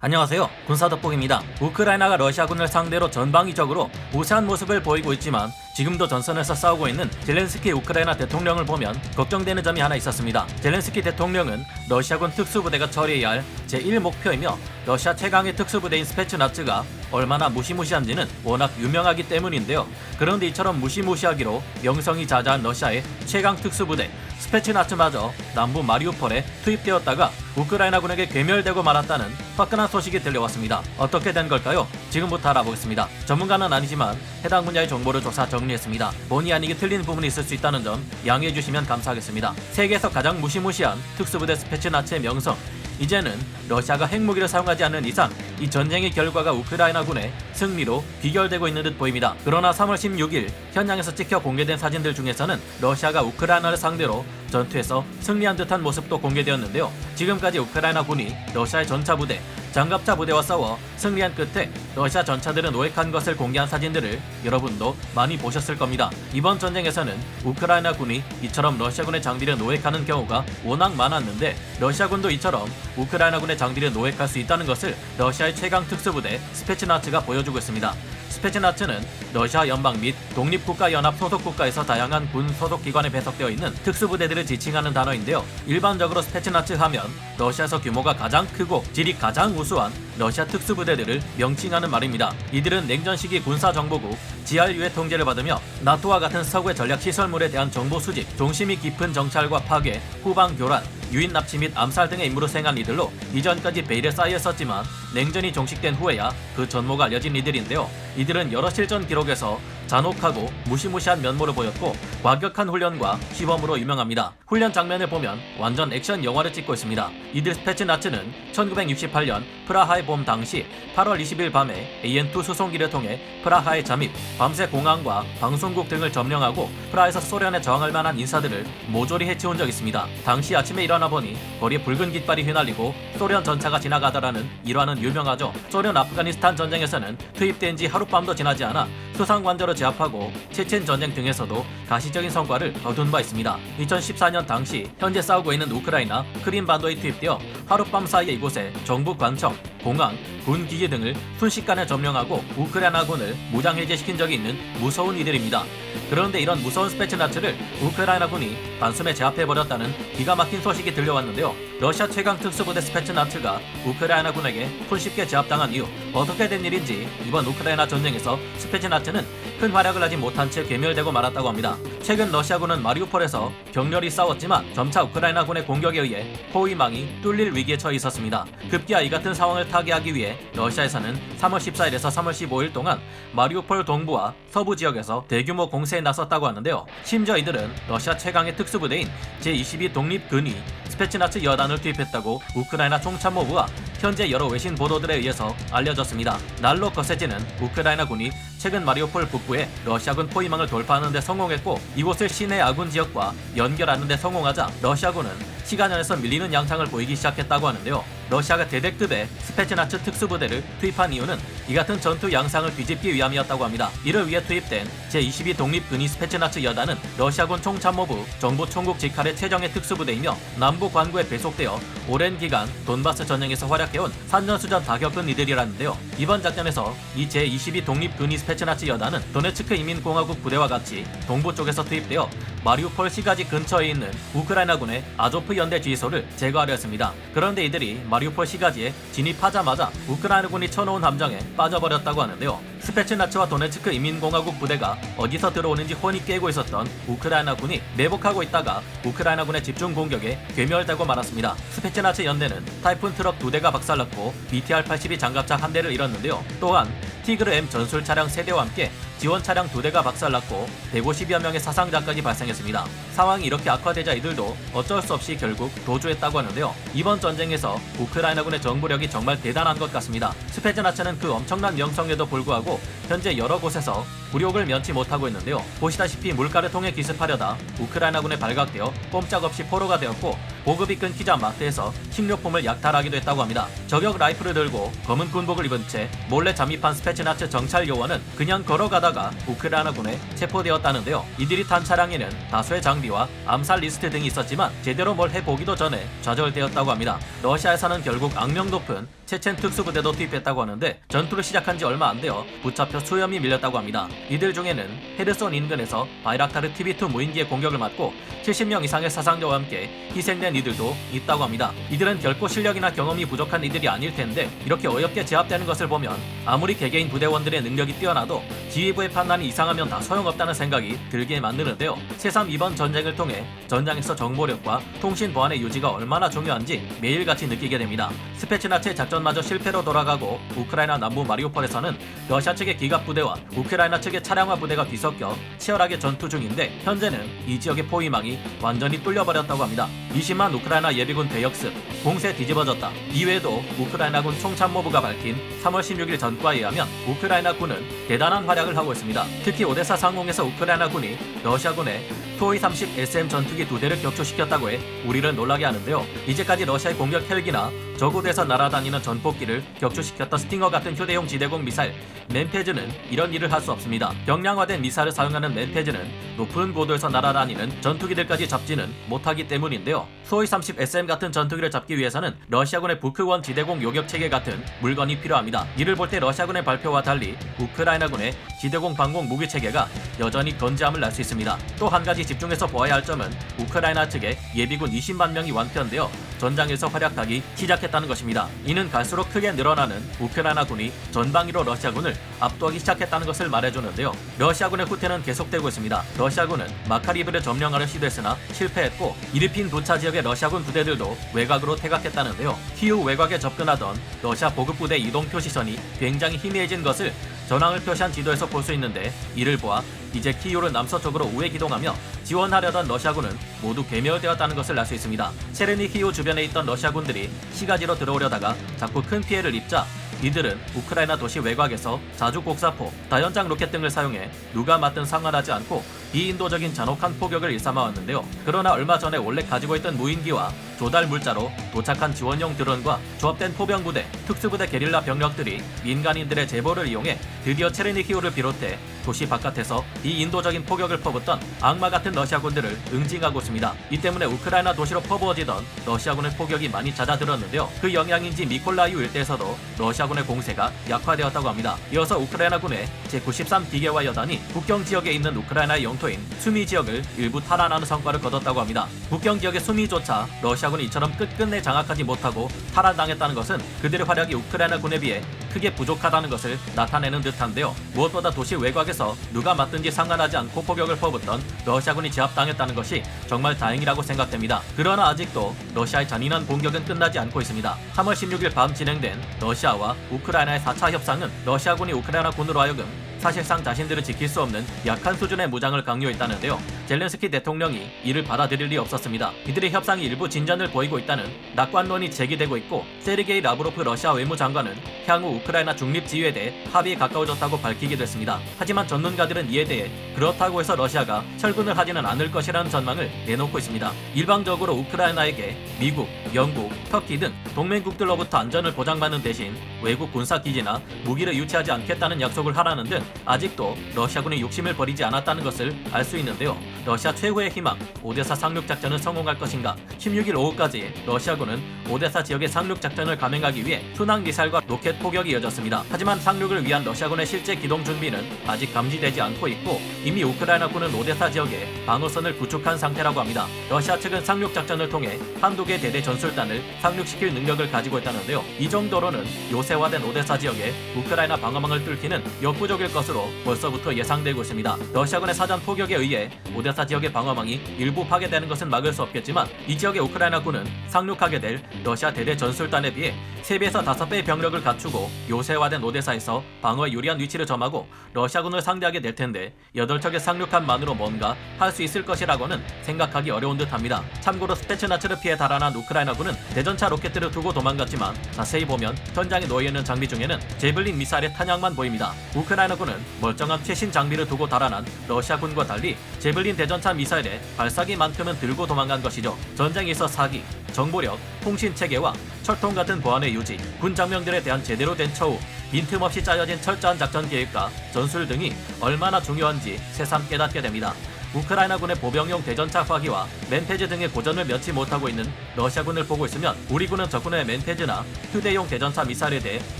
안녕하세요. 군사덕복입니다. 우크라이나가 러시아군을 상대로 전방위적으로 우세한 모습을 보이고 있지만 지금도 전선에서 싸우고 있는 젤렌스키 우크라이나 대통령을 보면 걱정되는 점이 하나 있었습니다. 젤렌스키 대통령은 러시아군 특수부대가 처리해야 할 제1목표이며 러시아 최강의 특수부대인 스페츠나츠가 얼마나 무시무시한지는 워낙 유명하기 때문인데요. 그런데 이처럼 무시무시하기로 명성이 자자한 러시아의 최강 특수부대 스페츠나츠마저 남부 마리우폴에 투입되었다가 우크라이나군에게 괴멸되고 말았다는 화끈한 소식이 들려왔습니다. 어떻게 된 걸까요? 지금부터 알아보겠습니다. 전문가는 아니지만 해당 분야의 정보를 조사 정리했습니다. 본의 아니게 틀린 부분이 있을 수 있다는 점 양해해 주시면 감사하겠습니다. 세계에서 가장 무시무시한 특수부대 스페츠나츠의 명성, 이제는 러시아가 핵무기를 사용하지 않는 이상 이 전쟁의 결과가 우크라이나군의 승리로 귀결되고 있는 듯 보입니다. 그러나 3월 16일 현장에서 찍혀 공개된 사진들 중에서는 러시아가 우크라이나를 상대로 전투에서 승리한 듯한 모습도 공개되었는데요. 지금까지 우크라이나군이 러시아의 전차부대, 장갑차 부대와 싸워 승리한 끝에 러시아 전차들은 노획한 것을 공개한 사진들을 여러분도 많이 보셨을 겁니다. 이번 전쟁에서는 우크라이나군이 이처럼 러시아군의 장비를 노획하는 경우가 워낙 많았는데 러시아군도 이처럼 우크라이나군의 장비를 노획할 수 있다는 것을 러시아의 최강 특수부대 스페츠나츠가 보여주고 있습니다. 스페츠나츠는 러시아 연방 및 독립국가연합 소속국가에서 다양한 군 소속기관에 배속되어 있는 특수부대들을 지칭하는 단어인데요. 일반적으로 스페츠나츠 하면 러시아에서 규모가 가장 크고 질이 가장 우수한 러시아 특수부대들을 명칭하는 말입니다. 이들은 냉전 시기 군사정보국 GRU의 통제를 받으며 나토와 같은 서구의 전략시설물에 대한 정보 수집, 종심이 깊은 정찰과 파괴, 후방 교란, 유인 납치 및 암살 등의 임무를 수행한 이들로 이전까지 베일에 쌓여있었지만 냉전이 종식된 후에야 그 전모가 알려진 이들인데요. 이들은 여러 실전 기록에서 잔혹하고 무시무시한 면모를 보였고 과격한 훈련과 시범으로 유명합니다. 훈련 장면을 보면 완전 액션 영화를 찍고 있습니다. 이들 스페츠나츠는 1968년 프라하의 봄 당시 8월 20일 밤에 AN2 수송기를 통해 프라하에 잠입, 밤새 공항과 방송국 등을 점령하고 프라하에서 소련에 저항할 만한 인사들을 모조리 해치운 적이 있습니다. 당시 아침에 일어나 보니 거리에 붉은 깃발이 휘날리고 소련 전차가 지나가더라는 일화는 유명하죠. 소련 아프가니스탄 전쟁에서는 투입된 지 하룻밤도 지나지 않아 수상관저로 제압하고 체첸 전쟁 등에서도 가시적인 성과를 거둔 바 있습니다. 2014년 당시 현재 싸우고 있는 우크라이나 크림반도에 투입되어 하룻밤 사이에 이곳에 정부 관청, 공항, 군기지 등을 순식간에 점령하고 우크라이나군을 무장해제시킨 적이 있는 무서운 이들입니다. 그런데 이런 무서운 스페츠나츠를 우크라이나군이 단숨에 제압해버렸다는 기가 막힌 소식이 들려왔는데요. 러시아 최강 특수부대 스페츠나츠가 우크라이나군에게 손쉽게 제압당한 이유, 어떻게 된 일인지 이번 우크라이나 전쟁에서 스페츠나츠는 큰 활약을 하지 못한 채 괴멸되고 말았다고 합니다. 최근 러시아군은 마리우폴에서 격렬히 싸웠지만 점차 우크라이나군의 공격에 의해 포위망이 뚫릴 위기에 처해 있었습니다. 급기야 이 같은 상황을 타개하기 위해 러시아에서는 3월 14일에서 3월 15일 동안 마리우폴 동부와 서부 지역에서 대규모 공세에 나섰다고 하는데요. 심지어 이들은 러시아 최강의 특수부대인 제22 독립근위 스페츠나츠 여단을 투입했다고 우크라이나 총참모부와 현재 여러 외신 보도들에 의해서 알려졌습니다. 날로 거세지는 우크라이나군이 최근 마리우폴 북부에 러시아군 포위망을 돌파하는 데 성공했고 이곳을 시내 아군 지역과 연결하는 데 성공하자 러시아군은 시간연에서 밀리는 양상을 보이기 시작했다고 하는데요. 러시아가 대대급의 스페츠나츠 특수부대를 투입한 이유는 이 같은 전투 양상을 뒤집기 위함이었다고 합니다. 이를 위해 투입된 제22 독립근위 스페츠나츠 여단은 러시아군 총참모부 정보총국 직할의 최정예 특수부대이며 남부 관구에 배속되어 오랜 기간 돈바스 전쟁에서 활약해온 산전수전 다 겪은 이들이라는데요. 이번 작전에서 이 제22 독립근위 스페츠나츠 여단은 도네츠크 인민공화국 부대와 같이 동부 쪽에서 투입되어 마리우폴 시가지 근처에 있는 우크라이나군의 아조프 연대 지휘소를 제거하려 했습니다. 그런데 이들이 마리우폴 시가지에 진입하자마자 우크라이나군이 쳐놓은 함정에 빠져버렸다고 하는데요. 스페츠나츠와 도네츠크 인민공화국 부대가 어디서 들어오는지 훤히 꿰고 있었던 우크라이나군이 매복하고 있다가 우크라이나군의 집중 공격에 괴멸되고 말았습니다. 스페츠나츠 연대는 타이푼 트럭 2대가 박살났고 BTR-82 장갑차 1대를 잃었는데요. 또한 티그르 M 전술 차량 3대와 함께 지원 차량 2대가 박살났고 150여 명의 사상자까지 발생했습니다. 상황이 이렇게 악화되자 이들도 어쩔 수 없이 결국 도주했다고 하는데요. 이번 전쟁에서 우크라이나군의 정보력이 정말 대단한 것 같습니다. 스페츠나츠는 그 엄청난 명성에도 불구하고 현재 여러 곳에서 굴욕을 면치 못하고 있는데요. 보시다시피 물가를 통해 기습하려다 우크라이나군에 발각되어 꼼짝없이 포로가 되었고 보급이 끊기자 마트에서 식료품을 약탈하기도 했다고 합니다. 저격 라이플을 들고 검은 군복을 입은 채 몰래 잠입한 스페츠나츠 정찰 요원은 그냥 걸어가다가 우크라이나군에 체포되었다는데요. 이들이 탄 차량에는 다수의 장비와 암살 리스트 등이 있었지만 제대로 뭘 해보기도 전에 좌절되었다고 합니다. 러시아에서는 결국 악명 높은 체첸 특수부대도 투입했다고 하는데 전투를 시작한 지 얼마 안 되어 붙잡혀 수염이 밀렸다고 합니다. 이들 중에는 헤르손 인근에서 바이락타르 TB2 무인기의 공격을 맞고 70명 이상의 사상자와 함께 희생된 이들도 있다고 합니다. 이들은 결코 실력이나 경험이 부족한 이들이 아닐 텐데 이렇게 어렵게 제압되는 것을 보면 아무리 개개인 부대원들의 능력이 뛰어나도 지휘부의 판단이 이상하면 다 소용없다는 생각이 들게 만드는데요. 새삼 이번 전쟁을 통해 전장에서 정보력과 통신 보안의 유지가 얼마나 중요한지 매일같이 느끼게 됩니다. 스페츠나츠의 작전마저 실패로 돌아가고 우크라이나 남부 마리우폴에서는 러시아 측의 기갑 부대와 우크라이나 측의 차량화 부대가 뒤섞여 치열하게 전투 중인데 현재는 이 지역의 포위망이 완전히 뚫려버렸다고 합니다. 20만 우크라이나 예비군 대역습, 공세 뒤집어졌다. 이외에도 우크라이나군 총참모부가 밝힌 3월 16일 전과에 의하면 우크라이나군은 대단한 활약을 하고 있습니다. 특히 오데사 상공에서 우크라이나군이 러시아군의 투-30 SM 전투기 2대를 격추시켰다고 해 우리를 놀라게 하는데요. 이제까지 러시아의 공격 헬기나 저고도에서 날아다니는 전폭기를 격추시켰던 스팅어 같은 휴대용 지대공 미사일 맨페즈는 이런 일을 할 수 없습니다. 경량화된 미사일을 사용하는 맨페즈는 높은 고도에서 날아다니는 전투기들까지 잡지는 못하기 때문인데요. 투-30 SM 같은 전투기를 잡기 위해서는 러시아군의 부크-1 지대공 요격체계 같은 물건이 필요합니다. 이를 볼 때 러시아군의 발표와 달리 우크라이나군의 지대공 방공 무기체계가 여전히 건재함을 알 수 있습니다. 또 한 가지 집중해서 보아야 할 점은 우크라이나 측의 예비군 20만 명이 완편되어 전장에서 활약하기 시작했다는 것입니다. 이는 갈수록 크게 늘어나는 우크라이나군이 전방위로 러시아군을 압도하기 시작했다는 것을 말해주는데요. 러시아군의 후퇴는 계속되고 있습니다. 러시아군은 마카리브를 점령하려 시도했으나 실패했고 이르핀 부차 지역의 러시아군 부대들도 외곽으로 퇴각했다는데요. 키우 외곽에 접근하던 러시아 보급부대 이동 표시선이 굉장히 희미해진 것을 전황을 표시한 지도에서 볼 수 있는데 이를 보아 이제 키우를 남서쪽으로 우회 기동하며 지원하려던 러시아군은 모두 괴멸되었다는 것을 알 수 있습니다. 체르니히우 주변에 있던 러시아군들이 시가지로 들어오려다가 자꾸 큰 피해를 입자 이들은 우크라이나 도시 외곽에서 자주 곡사포, 다연장 로켓 등을 사용해 누가 맞든 상관하지 않고 비인도적인 잔혹한 포격을 일삼아왔는데요. 그러나 얼마 전에 원래 가지고 있던 무인기와 조달 물자로 도착한 지원용 드론과 조합된 포병부대, 특수부대 게릴라 병력들이 민간인들의 제보를 이용해 드디어 체르니히우를 비롯해 도시 바깥에서 비인도적인 포격을 퍼붓던 악마 같은 러시아군들을 응징하고 있습니다. 이 때문에 우크라이나 도시로 퍼부어지던 러시아군의 포격이 많이 잦아들었는데요. 그 영향인지 미콜라이우 일대에서도 러시아군의 공세가 약화되었다고 합니다. 이어서 우크라이나군의 제93 디게와 여단이 국경 지역에 있는 우크라이나의 영토인 수미 지역을 일부 탈환하는 성과를 거뒀다고 합니다. 국경 지역의 수미조차 러시아군이 이처럼 끝끝내 장악하지 못하고 탈환당했다는 것은 그들의 활약이 우크라이나군에 비해 크게 부족하다는 것을 나타내는 듯한데요. 무엇보다 도시 외곽에서 누가 맞든지 상관하지 않고 포격을 퍼붓던 러시아군이 제압당했다는 것이 정말 다행이라고 생각됩니다. 그러나 아직도 러시아의 잔인한 공격은 끝나지 않고 있습니다. 3월 16일 밤 진행된 러시아와 우크라이나의 4차 협상은 러시아군이 우크라이나군으로 하여금 사실상 자신들을 지킬 수 없는 약한 수준의 무장을 강요했다는데요. 젤렌스키 대통령이 이를 받아들일 리 없었습니다. 이들의 협상이 일부 진전을 보이고 있다는 낙관론이 제기되고 있고 세르게이 라브로프 러시아 외무장관은 향후 우크라이나 중립지위에 대해 합의에 가까워졌다고 밝히기도 했습니다. 하지만 전문가들은 이에 대해 그렇다고 해서 러시아가 철군을 하지는 않을 것이라는 전망을 내놓고 있습니다. 일방적으로 우크라이나에게 미국, 영국, 터키 등 동맹국들로부터 안전을 보장받는 대신 외국 군사기지나 무기를 유치하지 않겠다는 약속을 하라는 등 아직도 러시아군이 욕심을 버리지 않았다는 것을 알 수 있는데요. 러시아 최후의 희망, 오데사 상륙작전은 성공할 것인가? 16일 오후까지 러시아군은 오데사 지역의 상륙작전을 감행하기 위해 순항미사일과 로켓 포격이 이어졌습니다. 하지만 상륙을 위한 러시아군의 실제 기동 준비는 아직 감지되지 않고 있고 이미 우크라이나군은 오데사 지역에 방어선을 구축한 상태라고 합니다. 러시아 측은 상륙작전을 통해 한두 개 대대 전술단을 상륙시킬 능력을 가지고 있다는데요. 이 정도로는 요새화된 오데사 지역에 우크라이나 방어망을 뚫기는 역부족일 것으로 벌써부터 예상되고 있습니다. 러시아군의 사전 포격에 의해 오데사 오데사 지역의 방어망이 일부 파괴되는 것은 막을 수 없겠지만 이 지역의 우크라이나군은 상륙하게 될 러시아 대대 전술단에 비해 3배에서 5배의 병력을 갖추고 요새화된 오데사에서 방어에 유리한 위치를 점하고 러시아군을 상대하게 될 텐데 8척의 상륙함만으로 뭔가 할 수 있을 것이라고는 생각하기 어려운 듯합니다. 참고로 스테츠나츠를 피해 달아난 우크라이나군은 대전차 로켓들을 두고 도망갔지만 자세히 보면 현장에 놓여있는 장비 중에는 제블린 미사일의 탄약만 보입니다. 우크라이나군은 멀쩡한 최신 장비를 두고 달아난 러시아군과 달리 제블린 대전차 미사일의 발사기만큼은 들고 도망간 것이죠. 전쟁에서 사기, 정보력, 통신체계와 철통 같은 보안의 유지, 군 장병들에 대한 제대로 된 처우, 빈틈없이 짜여진 철저한 작전 계획과 전술 등이 얼마나 중요한지 새삼 깨닫게 됩니다. 우크라이나군의 보병용 대전차 화기와 멘페즈 등의 고전을 면치 못하고 있는 러시아군을 보고 있으면 우리 군은 적군의 멘페즈나 휴대용 대전차 미사일에 대해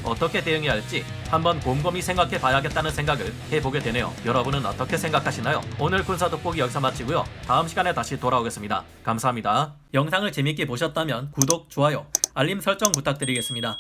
어떻게 대응해야 할지 한번 곰곰이 생각해 봐야겠다는 생각을 해보게 되네요. 여러분은 어떻게 생각하시나요? 오늘 군사 돋보기 여기서 마치고요. 다음 시간에 다시 돌아오겠습니다. 감사합니다. 영상을 재밌게 보셨다면 구독, 좋아요, 알림 설정 부탁드리겠습니다.